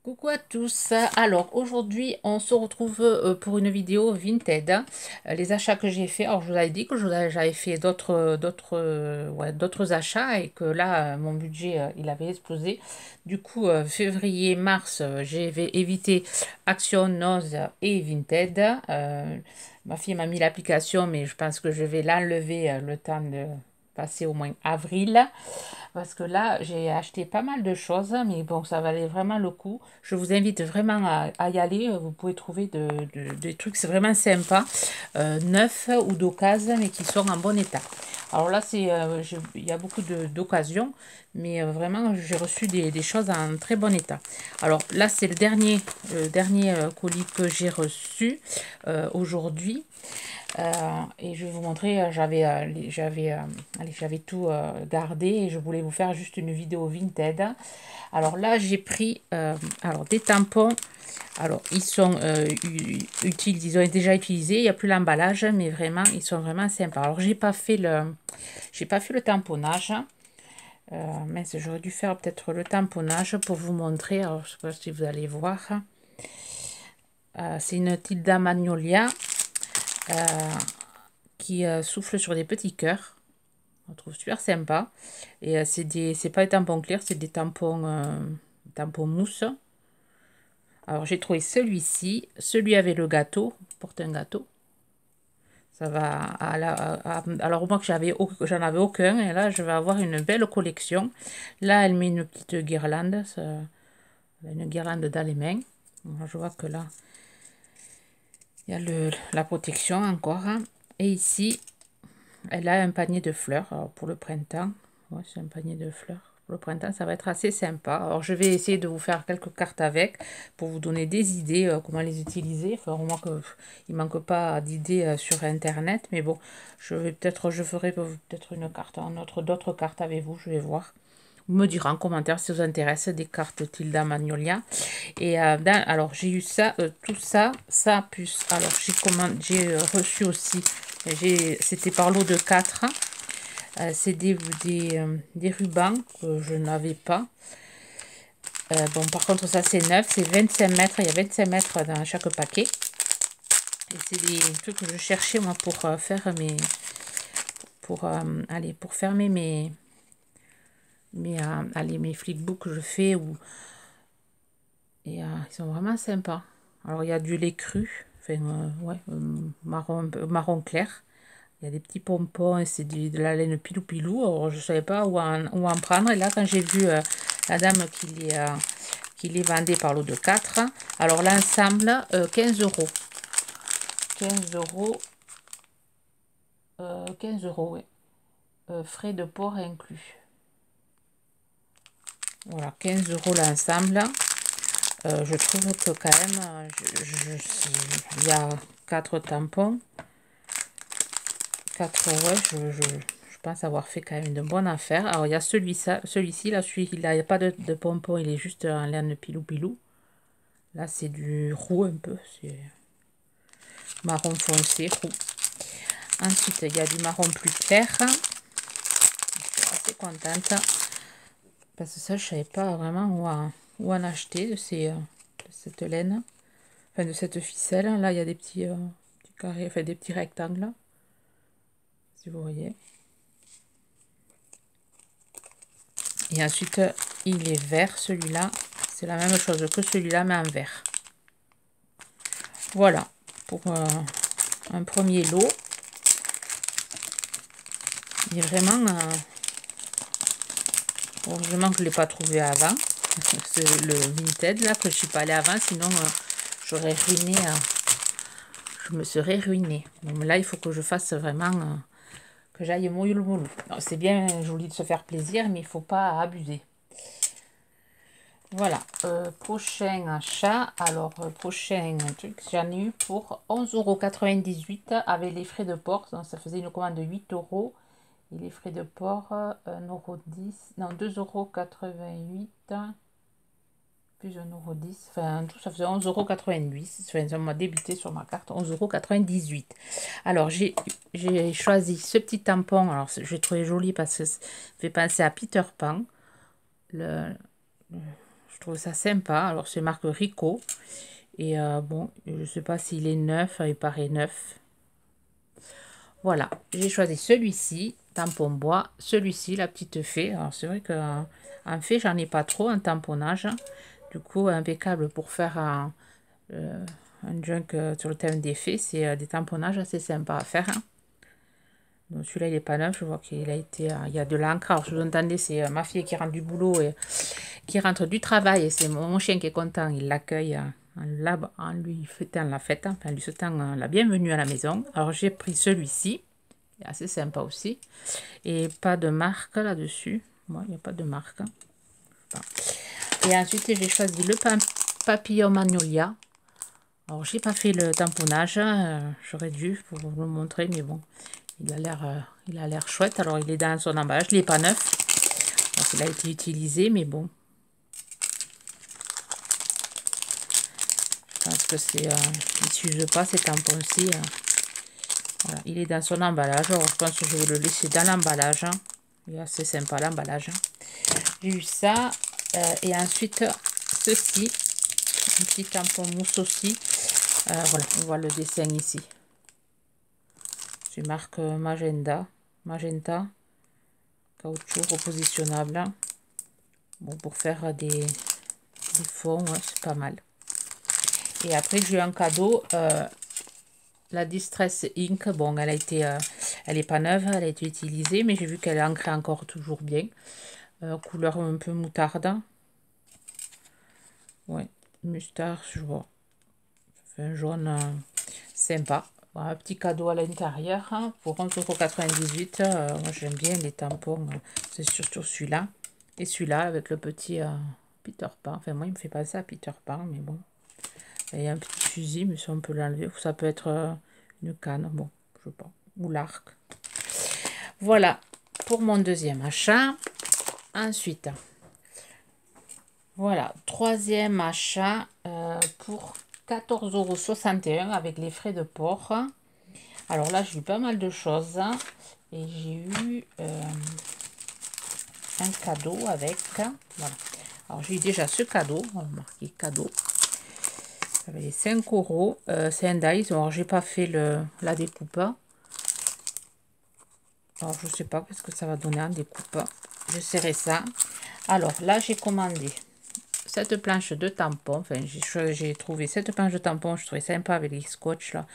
Coucou à tous. Alors aujourd'hui on se retrouve pour une vidéo Vinted. Les achats que j'ai fait. Alors je vous avais dit que j'avais fait d'autres achats et que là mon budget il avait explosé. Du coup février, mars j'ai évité Action, Noz et Vinted. Ma fille m'a mis l'application mais je pense que je vais l'enlever le temps de passer au moins avril. Parce que là, j'ai acheté pas mal de choses, mais bon, ça valait vraiment le coup. Je vous invite vraiment à y aller. Vous pouvez trouver des trucs, c'est vraiment sympa, neufs ou d'occasion, mais qui sont en bon état. Alors là, il y a beaucoup d'occasions, mais vraiment, j'ai reçu des choses en très bon état. Alors là, c'est le dernier colis que j'ai reçu aujourd'hui. Et je vais vous montrer, j'avais tout gardé et je voulais vous faire juste une vidéo Vinted. Alors là, j'ai pris des tampons. Alors, ils sont utiles, ils ont déjà utilisés, il n'y a plus l'emballage, mais vraiment, ils sont vraiment sympas. Alors, j'ai pas fait le tamponnage. Mince, j'aurais dû faire peut-être le tamponnage pour vous montrer. Alors, je ne sais pas si vous allez voir. C'est une Tilda Magnolia. Qui souffle sur des petits cœurs. On trouve super sympa. Et c'est pas des tampons clairs, c'est des tampons mousse. Alors j'ai trouvé celui-ci, celui avec le gâteau, porte un gâteau. Ça va alors moi que j'en avais aucun et là je vais avoir une belle collection. Là elle met une petite guirlande, une guirlande dans les mains. Alors, je vois que là il y a la protection encore. Et ici elle a un panier de fleurs pour le printemps. Ouais, c'est un panier de fleurs. Pour le printemps, ça va être assez sympa. Alors, je vais essayer de vous faire quelques cartes avec pour vous donner des idées comment les utiliser. Enfin, au moins qu'il ne manque pas d'idées sur Internet. Mais bon, je ferai peut-être une carte, d'autres cartes avec vous. Je vais voir. Vous me direz en commentaire si vous intéresse des cartes Tilda Magnolia. Et alors, j'ai eu ça, tout ça, ça plus. Alors, j'ai reçu aussi. C'était par lot de 4. C'est des rubans que je n'avais pas. Bon, par contre, ça c'est neuf. C'est 25 mètres. Il y a 25 mètres dans chaque paquet. Et c'est des trucs que je cherchais moi pour faire mes. Pour fermer mes flipbooks que je fais. Et ils sont vraiment sympas. Alors, il y a du lait cru. Enfin, ouais, marron clair. Il y a des petits pompons et c'est de la laine pilou-pilou. Alors, je ne savais pas où en prendre. Et là, quand j'ai vu la dame qui les vendait par lot de 4, alors l'ensemble, 15 euros. 15 euros. 15 euros, oui. Frais de port inclus. Voilà, 15 euros l'ensemble. Je trouve que quand même, il y a 4 tampons. 4, ouais, je pense avoir fait quand même de bonnes affaires. Alors, il y a celui-ci, là, il n'y a pas de pompon, il est juste en laine pilou-pilou. Là, c'est du roux un peu, c'est marron foncé, roux. Ensuite, il y a du marron plus clair. Je suis assez contente. Parce que ça, je ne savais pas vraiment où en acheter de cette laine. Enfin, de cette ficelle. Là, il y a des petits carrés, enfin des petits rectangles, là, si vous voyez. Et ensuite, il est vert, celui-là. C'est la même chose que celui-là, mais en vert. Voilà, pour un premier lot. Il est vraiment... heureusement que je ne l'ai pas trouvé avant. C'est le Vinted, là, que je ne suis pas allée avant. Sinon, j'aurais ruiné... je me serais ruinée. Donc là, il faut que je fasse vraiment... que j'aille mollo le mollo. C'est bien joli de se faire plaisir, mais il ne faut pas abuser. Voilà, prochain achat. Alors, prochain truc, j'en ai eu pour 11,98 € avec les frais de port. Donc, ça faisait une commande de 8 euros. Et les frais de port, 1,10 €, non, 2,88 €, plus 1,10 €. Enfin, tout, ça faisait 11,98 €. Enfin, ça m'a débité sur ma carte, 11,98 €. Alors, j'ai choisi ce petit tampon. Alors, je l'ai trouvé joli parce que ça fait penser à Peter Pan. Je trouve ça sympa. Alors, c'est marque Rico. Et bon, je sais pas s'il est neuf. Il paraît neuf. Voilà, j'ai choisi celui-ci, tampon bois. Celui-ci, la petite fée. Alors, c'est vrai qu'en fait, j'en ai pas trop, un tamponnage. Du coup, impeccable pour faire un junk sur le thème des fées. C'est des tamponnages assez sympas à faire. Hein. Donc, celui-là, il n'est pas neuf. Je vois qu'il a été... il y a de l'encre. Alors, vous entendez, c'est ma fille qui rentre du boulot et qui rentre du travail. Et c'est mon chien qui est content. Il l'accueille en lui fêtant la fête. Enfin, lui souhaitant la bienvenue à la maison. Alors, j'ai pris celui-ci. Assez sympa aussi. Et pas de marque là-dessus. Moi, il n'y a pas de marque. Enfin. Et ensuite, j'ai choisi le papillon magnolia. Alors, j'ai pas fait le tamponnage. J'aurais dû pour vous le montrer, mais bon, il a l'air chouette. Alors, il est dans son emballage. Il n'est pas neuf. Donc, il a été utilisé, mais bon. Je pense que c'est... il ne s'use pas, ces tampons-ci. Voilà, il est dans son emballage. Alors, je pense que je vais le laisser dans l'emballage. Il est assez sympa, l'emballage. J'ai eu ça. Et ensuite, ceci. Un petit tampon mousse aussi. Voilà, on voit le dessin ici. C'est marque Magenta. Caoutchouc repositionnable. Bon, pour faire des fonds, ouais, c'est pas mal. Et après, j'ai eu un cadeau. La Distress Ink, bon, elle est pas neuve, elle a été utilisée, mais j'ai vu qu'elle ancrait encore toujours bien. Couleur un peu moutarde. Ouais, moutarde, je vois. Ça fait un jaune sympa. Voilà, un petit cadeau à l'intérieur hein, pour 11,98 €. Moi, j'aime bien les tampons. C'est surtout celui-là. Et celui-là avec le petit Peter Pan. Enfin, moi, il me fait penser à Peter Pan, mais bon. Il y a un petit fusil, mais si on peut l'enlever, ça peut être une canne. Bon, je sais pas. Ou l'arc. Voilà pour mon deuxième achat. Ensuite, voilà, troisième achat pour 14,61 € avec les frais de port. Alors là, j'ai eu pas mal de choses. Et j'ai eu un cadeau avec. Voilà. Alors j'ai eu déjà ce cadeau. On va marquer cadeau. Ça avait les 5 €. C'est un dice. Alors j'ai pas fait la découpe. Alors je sais pas qu'est-ce que ça va donner en découpe. Je serrai ça. Alors là, j'ai commandé cette planche de tampons. Enfin, j'ai trouvé cette planche de tampons. Je trouvais sympa avec les scotch là.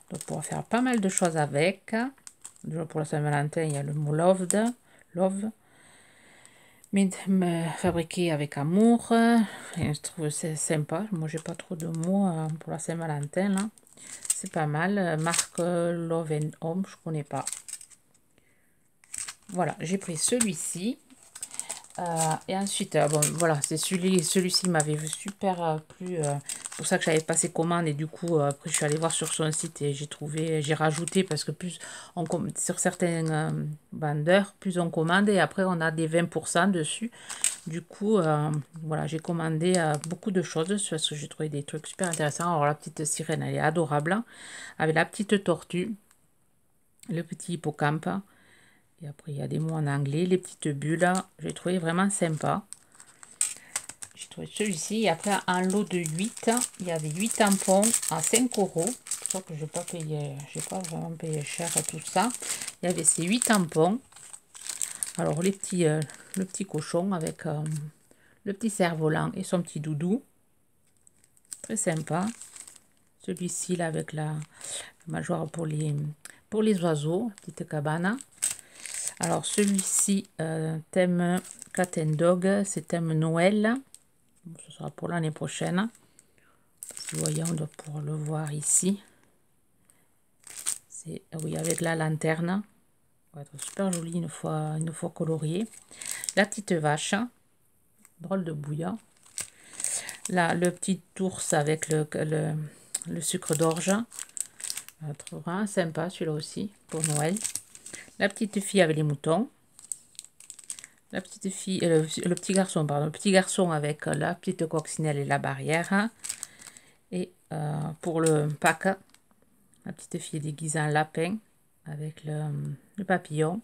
Donc, on pourra faire pas mal de choses avec. Déjà pour la Saint-Valentin, il y a le mot love. Fabriqué avec amour. Et je trouve c'est sympa. Moi, j'ai pas trop de mots pour la Saint-Valentin là. C'est pas mal. Marque Love and Home, je connais pas. Voilà, j'ai pris celui-ci. Et ensuite, bon, voilà, c'est celui-ci m'avait super plu. Pour ça que j'avais passé commande et du coup, après je suis allée voir sur son site et j'ai rajouté parce que plus sur certains vendeurs, plus on commande et après on a des 20% dessus. Du coup, voilà, j'ai commandé beaucoup de choses parce que j'ai trouvé des trucs super intéressants. Alors la petite sirène, elle est adorable, hein, avec la petite tortue, le petit hippocampe. Et après, il y a des mots en anglais, les petites bulles. J'ai trouvé vraiment sympa. J'ai trouvé celui-ci. Et après, un lot de 8. Il y avait 8 tampons à 5 €. C'est pour ça que je n'ai pas payé. J'ai pas vraiment payé cher tout ça. Il y avait ces 8 tampons. Alors, le petit cochon avec le petit cerf-volant et son petit doudou. Très sympa. Celui-ci, là, avec la mâchoire pour les oiseaux. Petite cabane. Alors celui-ci, thème Cat and Dog, c'est thème Noël. Ce sera pour l'année prochaine. Vous voyez, on doit pouvoir le voir ici. C'est oui, avec la lanterne. Ça va être super joli une fois colorié. La petite vache, drôle de bouillon. Là, le petit ours avec le sucre d'orge. Vraiment sympa celui-là aussi pour Noël. La petite fille avec les moutons. La petite fille, le petit garçon, pardon, le petit garçon avec la petite coccinelle et la barrière. Et pour le pack, la petite fille est déguisée en lapin avec le papillon.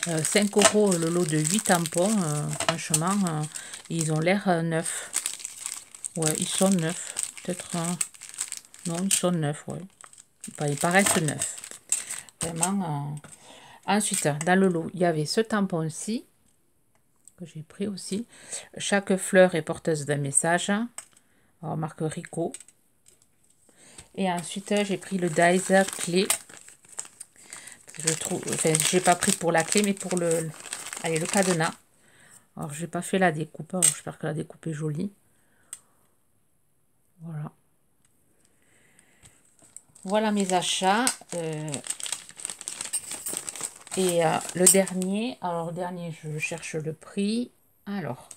5 € le lot de 8 tampons. Franchement, ils ont l'air neufs. Ouais, ils sont neufs. Peut-être... non, ils sont neufs, ouais. Enfin, ils paraissent neufs. Vraiment. Ensuite, dans le lot, il y avait ce tampon-ci, que j'ai pris aussi. Chaque fleur est porteuse d'un message. Alors, marque Rico. Et ensuite, j'ai pris le Dies clé. Je trouve... Enfin, j'ai pas pris pour la clé, mais pour le... Allez, le cadenas. Alors, j'ai pas fait la découpe. Alors, j'espère que la découpe est jolie. Voilà. Voilà mes achats. Le dernier, alors le dernier, je cherche le prix. Alors,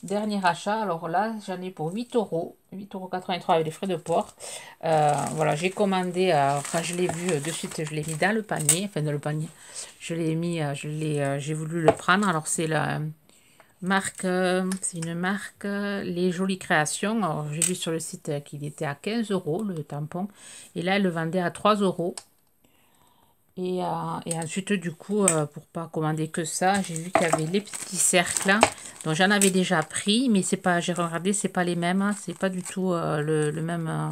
dernier achat, alors là, j'en ai pour 8 euros, 8,83 € avec les frais de port. Voilà, j'ai commandé, quand je l'ai vu de suite, je l'ai mis dans le panier, enfin dans le panier, je l'ai mis, j'ai voulu le prendre. Alors, c'est la marque, c'est une marque, Les Jolies Créations. Alors, j'ai vu sur le site qu'il était à 15 euros le tampon, et là, elle le vendait à 3 euros. Et ensuite, du coup, pour pas commander que ça, j'ai vu qu'il y avait les petits cercles. Donc, j'en avais déjà pris, mais c'est pas, j'ai regardé, c'est pas les mêmes. C'est pas du tout le même,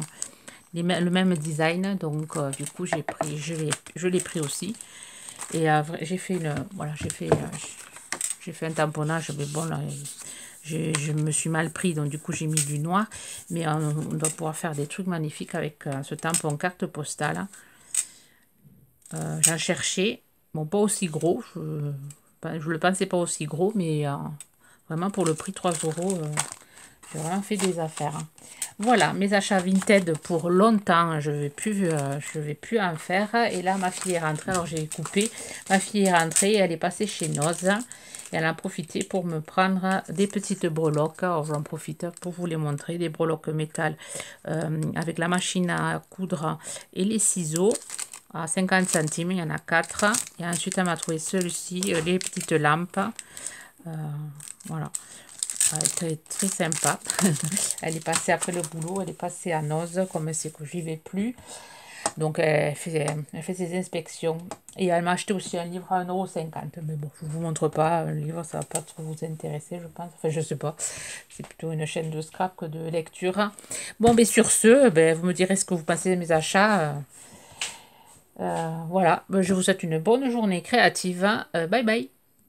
le même design. Donc, du coup, j'ai pris, je l'ai pris aussi. Et j'ai fait voilà, j'ai fait un tamponnage. Mais bon, là, je me suis mal pris. Donc, du coup, j'ai mis du noir. Mais on doit pouvoir faire des trucs magnifiques avec ce tampon carte postale. J'en cherchais, bon, pas aussi gros, je le pensais pas aussi gros, mais vraiment pour le prix 3 euros, j'ai vraiment fait des affaires. Voilà, mes achats Vinted pour longtemps, je vais plus en faire. Et là, ma fille est rentrée, alors j'ai coupé. Ma fille est rentrée, elle est passée chez Noz. Et elle a profité pour me prendre des petites breloques. Alors, j'en profite pour vous les montrer, des breloques métal avec la machine à coudre et les ciseaux. À 50 centimes, il y en a 4. Et ensuite, elle m'a trouvé celui-ci, les petites lampes. Voilà. Très, très sympa. Elle est passée après le boulot, elle est passée à Noz, comme c'est que j'y vais plus. Donc, elle fait ses inspections. Et elle m'a acheté aussi un livre à 1,50 €. Mais bon, je ne vous montre pas. Un livre, ça ne va pas trop vous intéresser, je pense. Enfin, je sais pas. C'est plutôt une chaîne de scrap que de lecture. Bon, ben sur ce, ben, vous me direz ce que vous pensez de mes achats. Voilà, je vous souhaite une bonne journée créative. Bye bye.